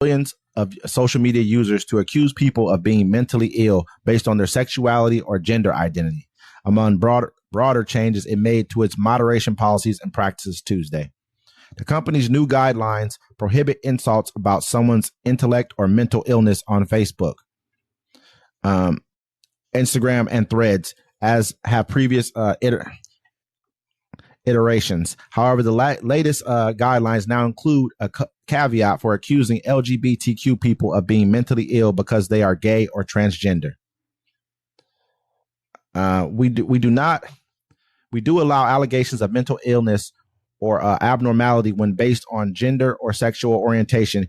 millions of social media users to accuse people of being mentally ill based on their sexuality or gender identity. Among broader changes it made to its moderation policies and practices Tuesday. The company's new guidelines prohibit insults about someone's intellect or mental illness on Facebook, Instagram, and Threads, as have previous iterations. However, the latest guidelines now include a caveat for accusing LGBTQ people of being mentally ill because they are gay or transgender. We do allow allegations of mental illness or abnormality when based on gender or sexual orientation,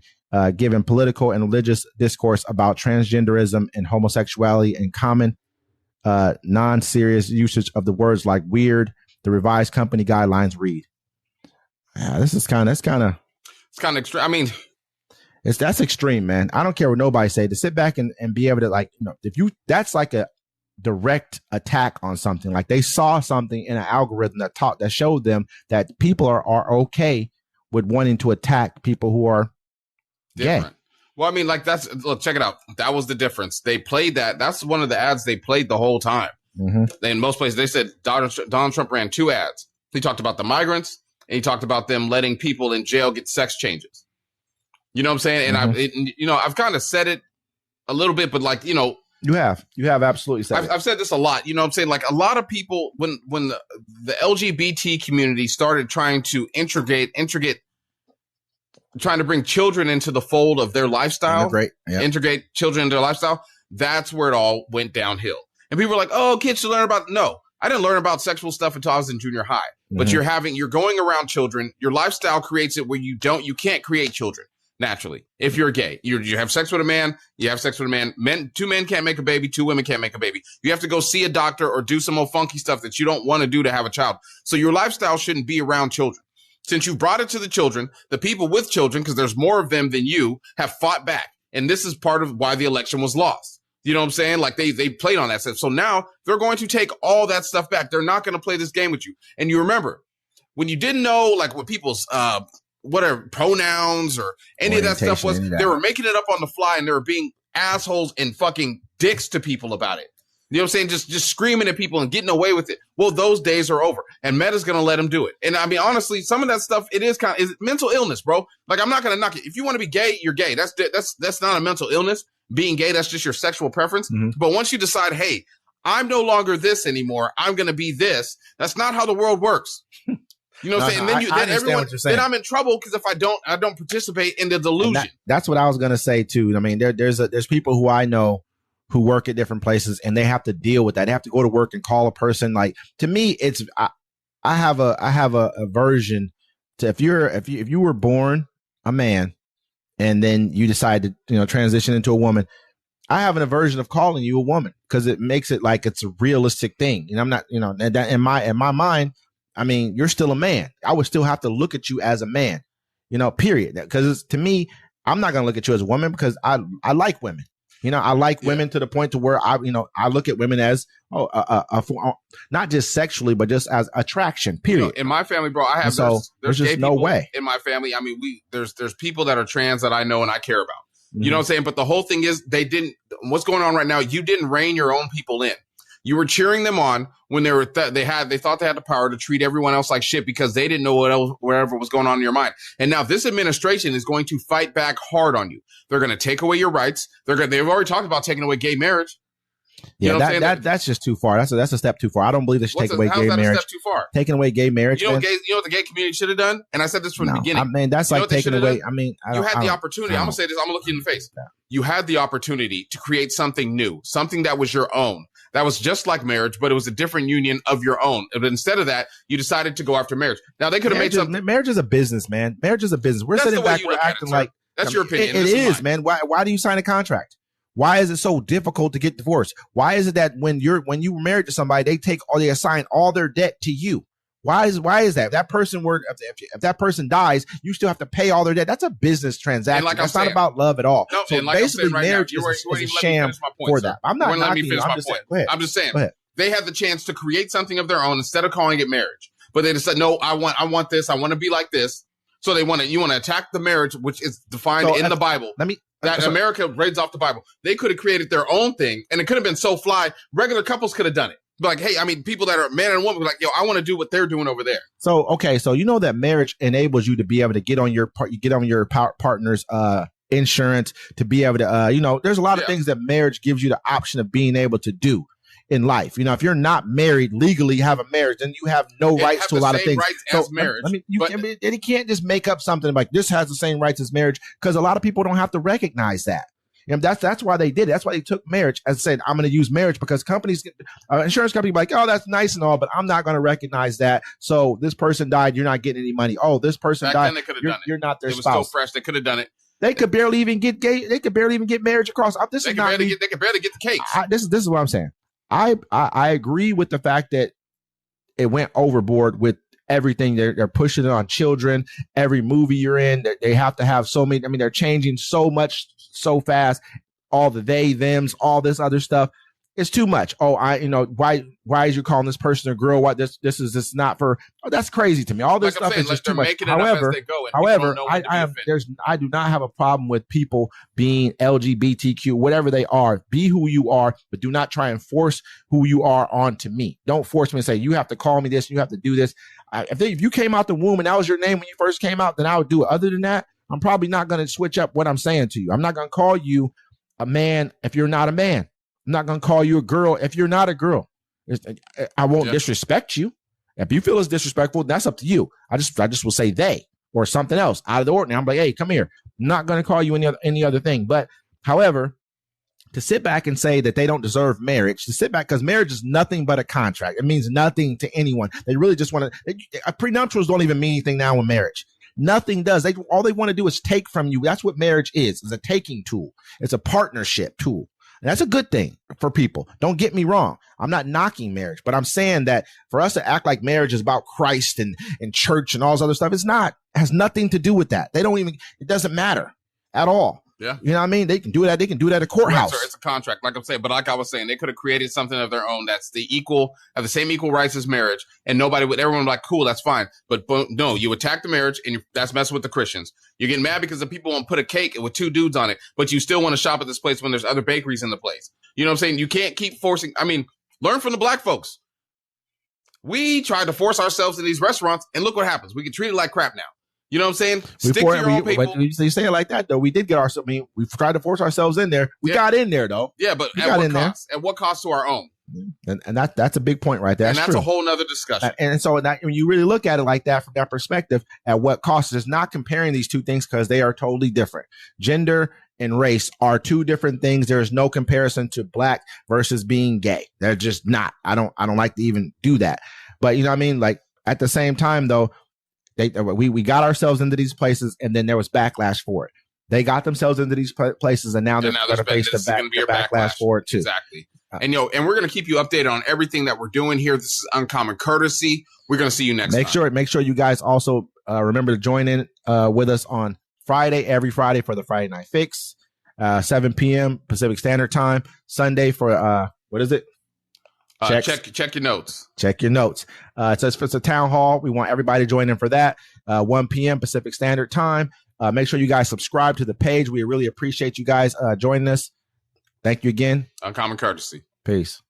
given political and religious discourse about transgenderism and homosexuality and common non-serious usage of the words like weird. The revised company guidelines read. This is kind of extreme. I mean, that's extreme, man. I don't care what nobody say. To sit back and be able to, like, you know, that's like a direct attack on something. Like they saw something in an algorithm that showed them that people are okay with wanting to attack people who are different. Gay. Well, I mean, like look, check it out. That was the difference. They played that. That's one of the ads they played the whole time. Mm-hmm. In most places, they said Donald Trump ran 2 ads. He talked about the migrants and he talked about them letting people in jail get sex changes. You know what I'm saying? And I've kind of said it a little bit, but like, you know, you have absolutely said I've said this a lot. You know what I'm saying? Like a lot of people, when the LGBT community started trying to integrate, trying to bring children into the fold of their lifestyle, integrate children into their lifestyle, that's where it all went downhill. And people were like, oh, kids should learn about, no, I didn't learn about sexual stuff until I was in junior high, but you're going around children. Your lifestyle creates it where you can't create children naturally. If you're gay, you have sex with a man, you have sex with a man. 2 men can't make a baby. 2 women can't make a baby. You have to go see a doctor or do some more funky stuff that you don't want to do to have a child. So your lifestyle shouldn't be around children. Since you brought it to the children, the people with children, because there's more of them than you, have fought back. And this is part of why the election was lost. You know what I'm saying? Like they played on that stuff. So now they're going to take all that stuff back. They're not going to play this game with you. And you remember when you didn't know like what people's whatever pronouns or any of that stuff was, they were making it up on the fly and they were being assholes and fucking dicks to people about it. You know what I'm saying? Just screaming at people and getting away with it. Well, those days are over and Meta's going to let them do it. And I mean, honestly, some of that stuff, it is mental illness, bro. Like I'm not going to knock it. If you want to be gay, you're gay. That's not a mental illness. Being gay, that's just your sexual preference. Mm-hmm. But once you decide, hey, I'm no longer this anymore, I'm going to be this. That's not how the world works. You know what I'm saying? Then I'm in trouble because if I don't participate in the delusion. That's what I was going to say too. I mean, there's people who I know who work at different places and they have to deal with that. They have to go to work and call a person. Like to me, I have a aversion to if you were born a man and then you decide to, transition into a woman, I have an aversion of calling you a woman because it makes it like it's a realistic thing. And I'm not, that in my mind, I mean, you're still a man. I would still have to look at you as a man, period. Because to me, I'm not going to look at you as a woman because I like women. I like women to the point to where I look at women as not just sexually, but just as attraction. Period. In my family, bro, I have there's just no way in my family. I mean, there's people that are trans that I know and I care about. Mm-hmm. You know what I'm saying? But the whole thing is what's going on right now? You didn't rein your own people in. You were cheering them on when they thought they had the power to treat everyone else like shit because they didn't know whatever was going on in your mind. And now this administration is going to fight back hard on you. They're going to take away your rights. They've already talked about taking away gay marriage. That's just too far. That's a step too far. I don't believe they should take away gay marriage. How's that a step too far? Taking away gay marriage. You know what the gay community should have done? And I said this from the beginning. I mean, that's like taking away. I mean, you had the opportunity. I'm gonna say this. I'm gonna look you in the face. Yeah. You had the opportunity to create something new, something that was your own. That was just like marriage, but it was a different union of your own. But instead of that, you decided to go after marriage. Now they could have made something. Marriage is a business, man. Marriage is a business. We're sitting back, we're acting like that's your opinion. It is, man. Why do you sign a contract? Why is it so difficult to get divorced? Why is it that when you were married to somebody, they assign all their debt to you? Why is that? If that person dies, you still have to pay all their debt. That's a business transaction. That's not about love at all. No, so basically, marriage is a sham for that. I'm not knocking you. I'm just saying they had the chance to create something of their own instead of calling it marriage. But they just said, no, I want this. I want to be like this. So you want to attack the marriage, which is defined in the Bible. America raids off the Bible. They could have created their own thing, and it could have been so fly. Regular couples could have done it. Like, hey, I mean, people that are man and woman, like, yo, I want to do what they're doing over there. So, okay, so you know that marriage enables you to be able to get on your partner's insurance, to be able to, there's a lot of things that marriage gives you the option of being able to do in life. If you're not married, legally have a marriage, then you have no rights to a lot of things. Rights as marriage. You can't just make up something like this has the same rights as marriage, because a lot of people don't have to recognize that. That's why they did it. That's why they took marriage as said, I'm going to use marriage, because companies, insurance companies, like, oh, that's nice and all, but I'm not going to recognize that. So this person died, you're not getting any money. Oh, this person died, you're not their spouse. It was so fresh, they could have done it. They could barely even get gay. They could barely even get marriage across. They could barely get the case. This is what I'm saying. I agree with the fact that it went overboard with everything. They're pushing it on children. Every movie you're in, they have to have so many. I mean, they're changing so much so fast. All the they, thems, all this other stuff. It's too much. Oh, why is you calling this person a girl? Why this is not for? Oh, that's crazy to me. All this stuff is just too much. However, I do not have a problem with people being LGBTQ, whatever they are. Be who you are, but do not try and force who you are onto me. Don't force me and say you have to call me this, you have to do this. If you came out the womb and that was your name when you first came out, then I would do it. Other than that, I'm probably not going to switch up what I'm saying to you. I'm not going to call you a man if you're not a man. I'm not going to call you a girl if you're not a girl. I won't disrespect you. If you feel it's disrespectful, that's up to you. I just will say they or something else out of the ordinary. I'm like, hey, come here. I'm not going to call you any other thing. But however, to sit back and say that they don't deserve marriage, to sit back, because marriage is nothing but a contract. It means nothing to anyone. They really just want to, prenuptials don't even mean anything now in marriage. Nothing does. All they want to do is take from you. That's what marriage is. It's a taking tool. It's a partnership tool. And that's a good thing for people. Don't get me wrong. I'm not knocking marriage, but I'm saying that for us to act like marriage is about Christ and church and all this other stuff, it's not. It has nothing to do with that. It doesn't matter at all. Yeah. You know what I mean? They can do that. They can do that at a courthouse. Right, it's a contract, like I'm saying. But like I was saying, they could have created something of their own that's have the same equal rights as marriage, and everyone would be like, cool, that's fine. But no, you attack the marriage, and that's messing with the Christians. You're getting mad because the people won't put a cake with two dudes on it, but you still want to shop at this place when there's other bakeries in the place. You know what I'm saying? You can't keep forcing. I mean, learn from the black folks. We tried to force ourselves in these restaurants, and look what happens. We get treated like crap now. You know what I'm saying? Stick to your own people. But you say it like that, though. We did get ourselves. I mean, we tried to force ourselves in there. We got in there, though. Yeah, but at what cost? At what cost to our own? And that's a big point right there. That's a whole nother discussion. And so when you really look at it like that, from that perspective, at what cost, is not comparing these two things, because they are totally different. Gender and race are two different things. There is no comparison to black versus being gay. They're just not. I don't like to even do that. But you know what I mean? Like, at the same time, though, we got ourselves into these places, and then there was backlash for it. They got themselves into these places, and now they're going to face the backlash for it too. Exactly. And we're going to keep you updated on everything that we're doing here. This is Uncommon Courtesy. We're going to see you next time. Make sure you guys also remember to join in with us on every Friday for the Friday Night Fix, 7 p.m. Pacific Standard Time. Sunday for what is it? Check your notes. Check your notes. It's a town hall. We want everybody to join in for that. 1 p.m. Pacific Standard Time. Make sure you guys subscribe to the page. We really appreciate you guys joining us. Thank you again. Uncommon Courtesy. Peace.